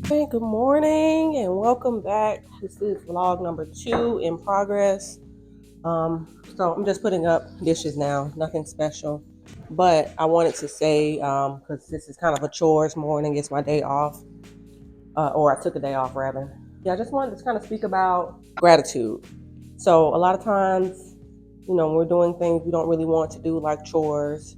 Hey, good morning and welcome back. This is vlog number 2 in progress. So I'm just putting up dishes now, nothing special. But I wanted to say, because this is kind of a chores morning, it's my day off, or I took a day off rather. Yeah, I just wanted to kind of speak about gratitude. So a lot of times, when we're doing things we don't really want to do, like chores,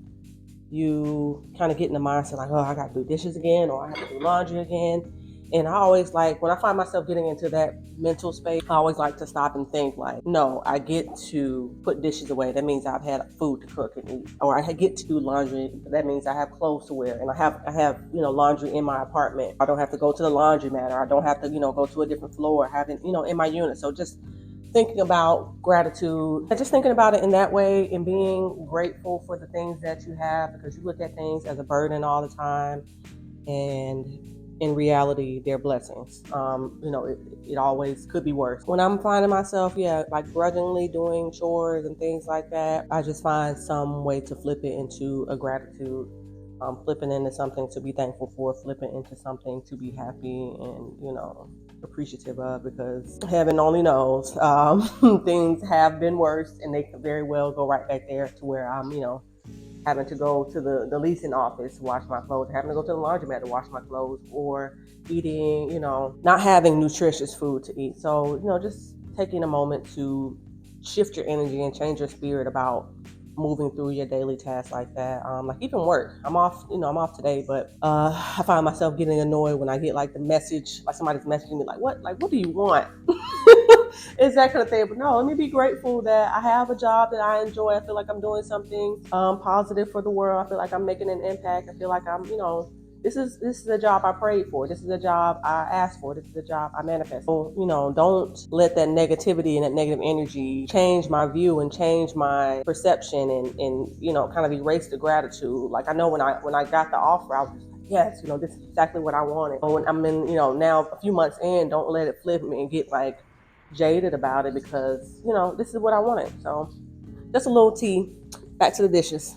you kind of get in the mindset like, oh, I got to do dishes again, or I have to do laundry again. And I always like, when I find myself getting into that mental space, I always like to stop and think like, no, I get to put dishes away. That means I've had food to cook and eat. Or I get to do laundry. That means I have clothes to wear. And I have laundry in my apartment. I don't have to go to the laundromat, or I don't have to, go to a different floor, having, in my unit. So just thinking about gratitude and just thinking about it in that way and being grateful for the things that you have, because you look at things as a burden all the time, and in reality they're blessings. It always could be worse. When I'm finding myself, like grudgingly doing chores and things like that, I just find some way to flip it into a gratitude, flipping into something to be thankful for, flipping into something to be happy and appreciative of, because heaven only knows, things have been worse, and they could very well go right back there to where I'm having to go to the leasing office to wash my clothes, having to go to the laundromat to wash my clothes, or eating, not having nutritious food to eat. So just taking a moment to shift your energy and change your spirit about moving through your daily tasks like that. Like even work, I'm off today, but I find myself getting annoyed when I get like the message, like somebody's messaging me like, what do you want? It's that kind of thing. But no, let me be grateful that I have a job that I enjoy. I feel like I'm doing something positive for the world. I feel like I'm making an impact. I feel like I'm, this is a job I prayed for. This is a job I asked for. This is a job I manifest. So, don't let that negativity and that negative energy change my view and change my perception, and kind of erase the gratitude. Like I know when I got the offer, I was just like, yes, this is exactly what I wanted. But when I'm in, now a few months in, don't let it flip me and get like jaded about it, because this is what I wanted. So just a little tea. Back to the dishes.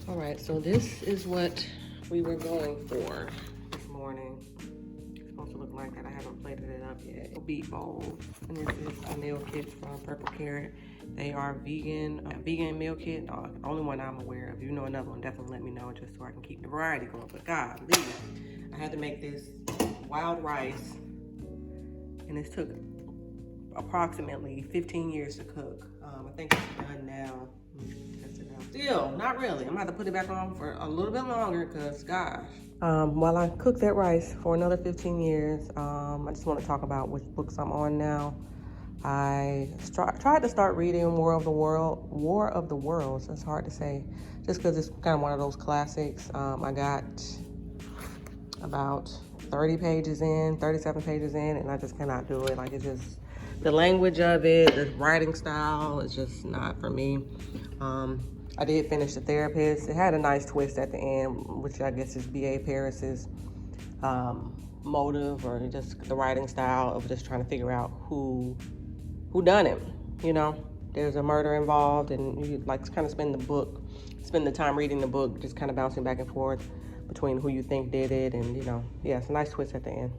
All right, so this is what we were going for this morning. It's supposed to look like that. I haven't plated it up yet. Beet bowl, and this is a meal kit from Purple Carrot. They are vegan meal kit. Only one I'm aware of. If you know another one, definitely let me know, just so I can keep the variety going. But God, I had to make this wild rice, and this took approximately 15 years to cook. I think it's done now. Still, not really. I'm gonna have to put it back on for a little bit longer because, gosh. While I cook that rice for another 15 years, I just want to talk about which books I'm on now. I tried to start reading War of the Worlds. It's hard to say, just because it's kind of one of those classics. I got about 37 pages in, and I just cannot do it. Like, it's just, the language of it, the writing style is just not for me. I did finish The Therapist. It had a nice twist at the end, which I guess is B.A. Paris's motive, or just the writing style of just trying to figure out who done it. You know, there's a murder involved, and you like kind of spend the time reading the book, just kind of bouncing back and forth between who you think did it, and yeah, it's a nice twist at the end.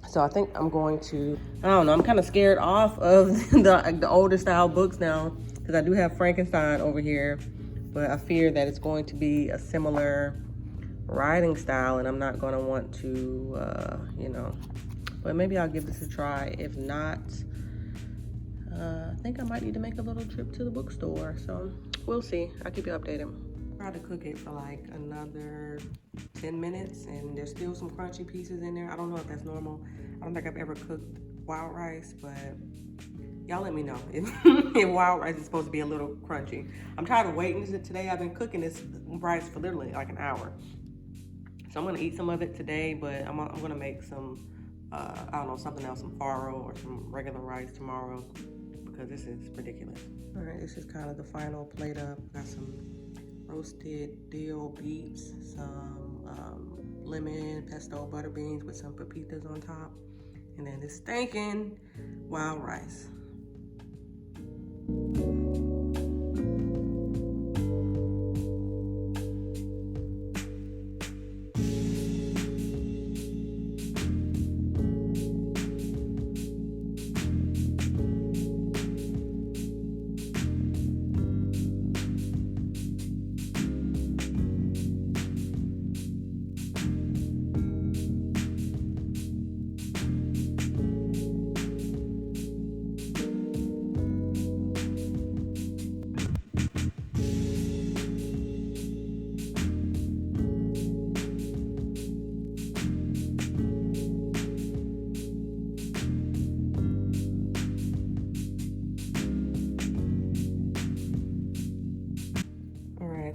So I think I'm going to, I don't know, I'm kind of scared off of the older style books now, because I do have Frankenstein over here, but I fear that it's going to be a similar writing style, and I'm not going to want to, but maybe I'll give this a try. If not, I think I might need to make a little trip to the bookstore, so we'll see. I'll keep you updated. I tried to cook it for like another 10 minutes, and there's still some crunchy pieces in there. I don't know if that's normal. I don't think I've ever cooked wild rice, but y'all let me know if wild rice is supposed to be a little crunchy. I'm tired of waiting. Today I've been cooking this rice for literally like an hour. So I'm gonna eat some of it today, but I'm gonna make some, I don't know, something else, some farro or some regular rice tomorrow, because this is ridiculous. All right, this is kind of the final plate up. Got some roasted dill beets, some lemon, pesto, butter beans with some pepitas on top, and then this stinking wild rice.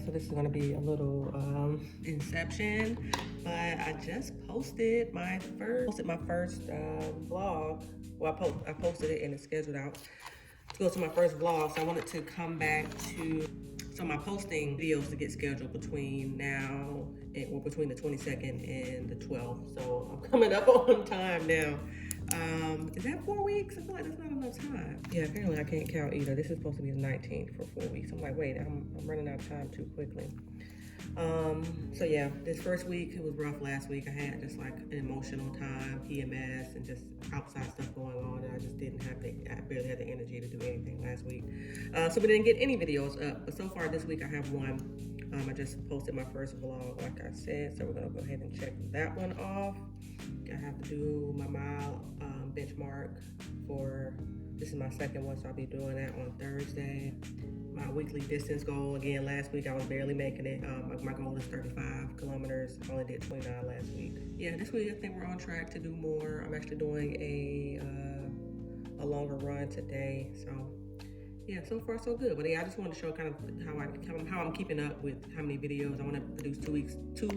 So this is gonna be a little inception, but I just posted my first vlog. Well, I posted it and it's scheduled out to go to my first vlog. So I wanted to come back to my posting videos to get scheduled between now and between the 22nd and the 12th. So I'm coming up on time now. Is that 4 weeks? I feel like that's not enough time. Yeah, apparently I can't count either. This is supposed to be the 19th for 4 weeks. I'm like, wait, I'm running out of time too quickly. So yeah, this first week, it was rough last week. I had just like an emotional time, PMS, and just outside stuff going on, and I just I barely had the energy to do anything last week. So we didn't get any videos up, but so far this week I have one. I just posted my first vlog, like I said, so we're gonna go ahead and check that one off. I have to do my mile benchmark for This is my second one, so I'll be doing that on Thursday. My weekly distance goal, again, last week I was barely making it. My goal is 35 kilometers. I only did 29 last week. Yeah, this week I think we're on track to do more. I'm actually doing a longer run today, so yeah, so far so good. But yeah, I just wanted to show kind of how I'm keeping up with how many videos. I want to produce 2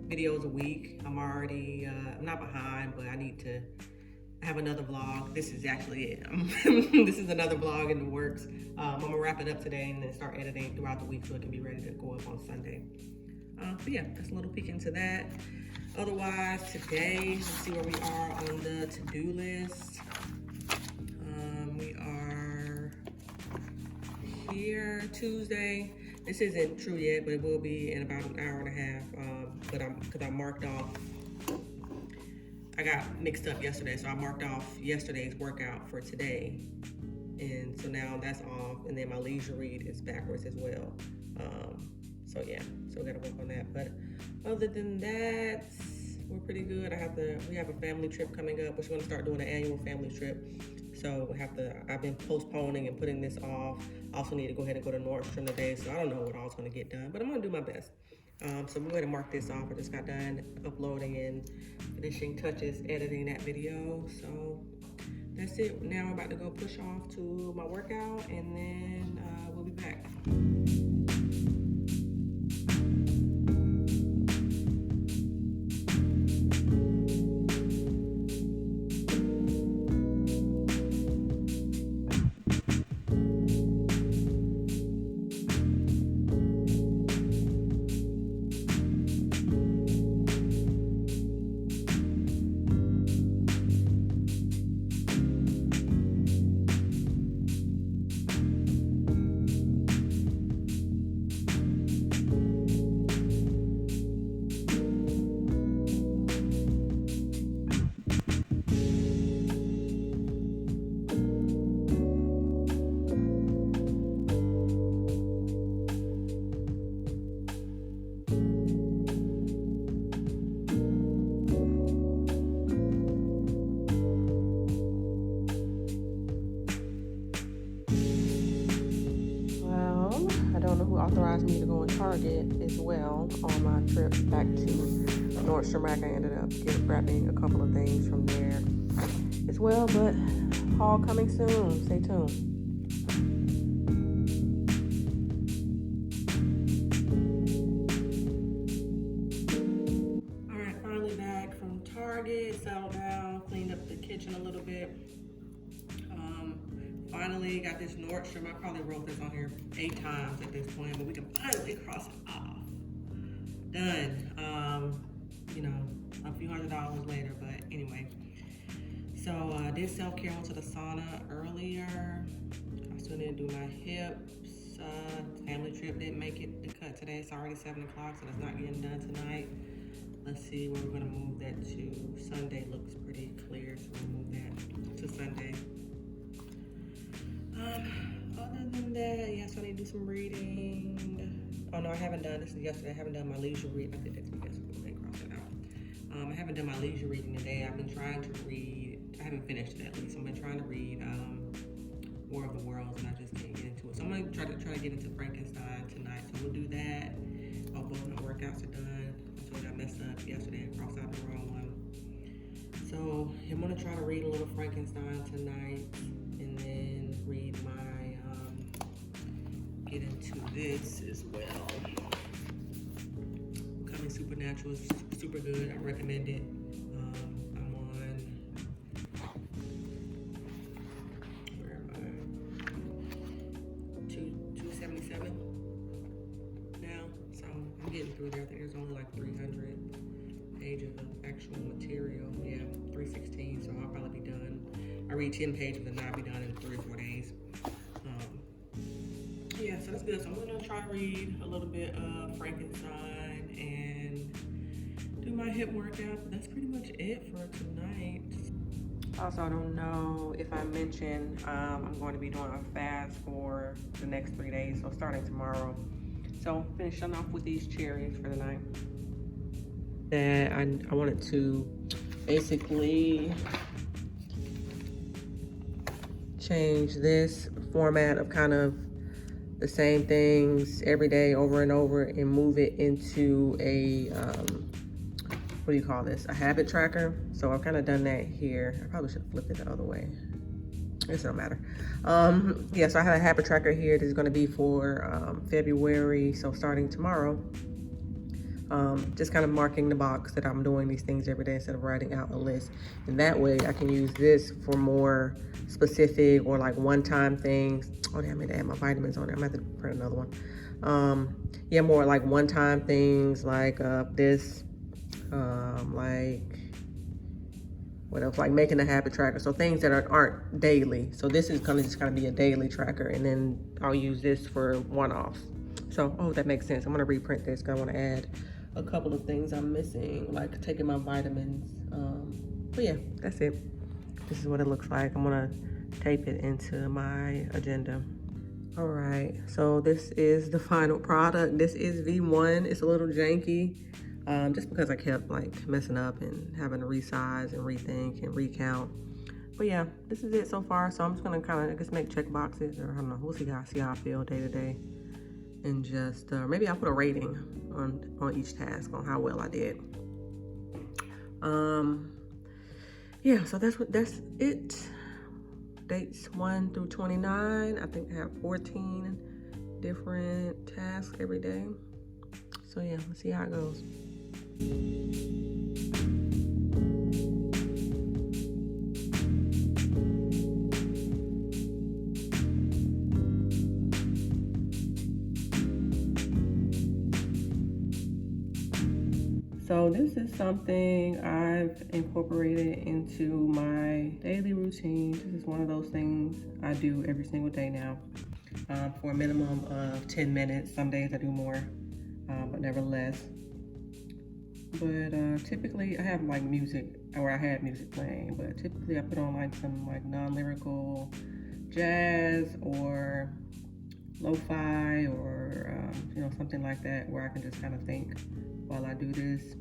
videos a week. I'm already I'm not behind, but I need to have another vlog. This is actually it. This is another vlog in the works. I'm gonna wrap it up today and then start editing throughout the week so it can be ready to go up on Sunday. But yeah, that's a little peek into that. Otherwise, today, let's see where we are on the to-do list. We are here Tuesday. This isn't true yet, but it will be in about an hour and a half. Because I marked off. I got mixed up yesterday, so I marked off yesterday's workout for today, and so now that's off. And then my leisure read is backwards as well. So yeah, so we gotta work on that. But other than that, we're pretty good. We have a family trip coming up. We're gonna start doing an annual family trip. So I've been postponing and putting this off. I also need to go ahead and go to Nordstrom today, so I don't know what all's gonna get done, but I'm gonna do my best. So we're going to mark this off. I just got done uploading and finishing touches, editing that video. So that's it. Now I'm about to go push off to my workout, and then we'll be back. Authorized me to go in Target as well on my trip back to Nordstrom Rack. I ended up grabbing a couple of things from there as well, but haul coming soon. Stay tuned. All right, finally back from Target, settled down, cleaned up the kitchen a little bit. Finally got this Nordstrom. I probably wrote this on here 8 times at this point, but we can finally cross it off. Done. You know, a few $100s later, but anyway. So I did self-care, went to the sauna earlier. I still need to do my hips. Family trip didn't make it the cut today. It's already 7 o'clock, so that's not getting done tonight. Let's see where we're gonna move that to. Sunday looks pretty clear, so we'll move that to Sunday. Other than that, yes, I need to do some reading. Oh no, I haven't done this yesterday. I haven't done my leisure reading. I did that yesterday. Cross it out. I haven't done my leisure reading today. I've been trying to read. I haven't finished it at least. I've been trying to read War of the Worlds, and I just can't get into it. So I'm gonna try to get into Frankenstein tonight. So we'll do that. All both my workouts are done. I told you I messed up yesterday and crossed out the wrong one. So I'm gonna try to read a little Frankenstein tonight, and then read my get into this as well. Coming Supernatural is super good. I recommend it. I'm on, where am I? 277 now. So I'm getting through there. I think there's only like 300 pages of actual material. Yeah, 316. So I'll probably be done. I read 10 pages and I'll be done in 3 or 4 days. Yeah, so that's good. So I'm gonna try to read a little bit of Frankenstein and do my hip workout. But that's pretty much it for tonight. Also, I don't know if I mentioned I'm going to be doing a fast for the next 3 days, so starting tomorrow. So finishing off with these cherries for the night. That I wanted to basically change this format of kind of the same things every day over and over and move it into a, what do you call this? A habit tracker. So I've kind of done that here. I probably should have flipped it the other way. It don't matter. Yeah, so I have a habit tracker here. This is going to be for February. So starting tomorrow, just kind of marking the box that I'm doing these things every day instead of writing out a list. And that way I can use this for more specific or like one-time things. Oh, damn it, I had my vitamins on there. I'm gonna have to print another one. Yeah, more like one-time things like this, like what else? Like making a habit tracker. So things that aren't daily. So this is gonna just kind of be a daily tracker, and then I'll use this for one-offs. So, oh, that makes sense. I'm gonna reprint this because I want to add a couple of things I'm missing, like taking my vitamins. But yeah, that's it. This is what it looks like. I'm gonna tape it into my agenda. All right, so this is the final product. This is V1. It's a little janky, just because I kept like messing up and having to resize and rethink and recount. But yeah, this is it so far. So I'm just gonna kind of, I guess, make check boxes, or I don't know. We'll see how I feel day to day, and just maybe I'll put a rating on each task on how well I did. Yeah, so that's it. Dates 1 through 29. I think I have 14 different tasks every day. So yeah, let's see how it goes. So this is something I've incorporated into my daily routine. This is one of those things I do every single day now, for a minimum of 10 minutes. Some days I do more, but nevertheless. But typically I have like music, or I had music playing, but typically I put on like some like non-lyrical jazz or lo-fi, or something like that, where I can just kind of think while I do this.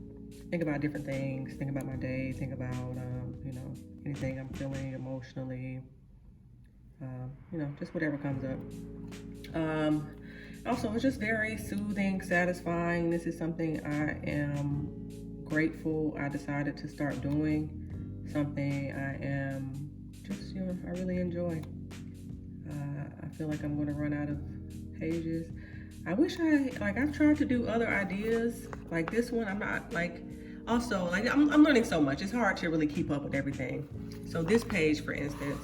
Think about different things, think about my day, think about anything I'm feeling emotionally, just whatever comes up. Also, it's just very soothing, satisfying. This is something I am grateful I decided to start doing, something I am just, I really enjoy. I feel like I'm going to run out of pages. I wish I've tried to do other ideas like this one. I'm not also I'm learning so much. It's hard to really keep up with everything. So this page, for instance,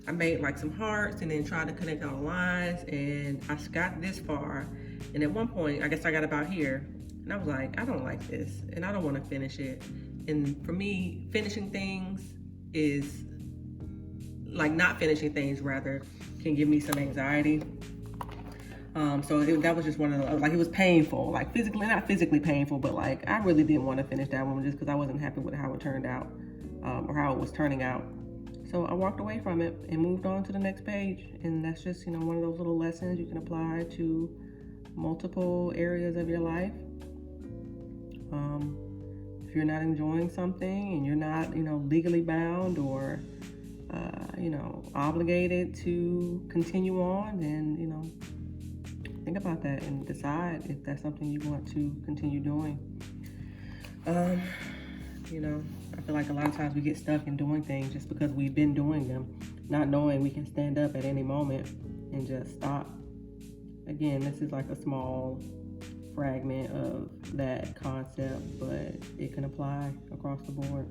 I made like some hearts and then tried to connect all the lines, and I got this far. And at one point, I guess I got about here, and I was like, I don't like this, and I don't want to finish it. And for me, finishing things is like not finishing things rather can give me some anxiety. So that was just one of the, like, it was painful, like physically, not physically painful, but like I really didn't want to finish that one just because I wasn't happy with how it turned out, or how it was turning out. So I walked away from it and moved on to the next page. And that's just, one of those little lessons you can apply to multiple areas of your life. If you're not enjoying something and you're not, legally bound or, obligated to continue on, then, think about that and decide if that's something you want to continue doing. I feel like a lot of times we get stuck in doing things just because we've been doing them, not knowing we can stand up at any moment and just stop. Again, this is like a small fragment of that concept, but it can apply across the board.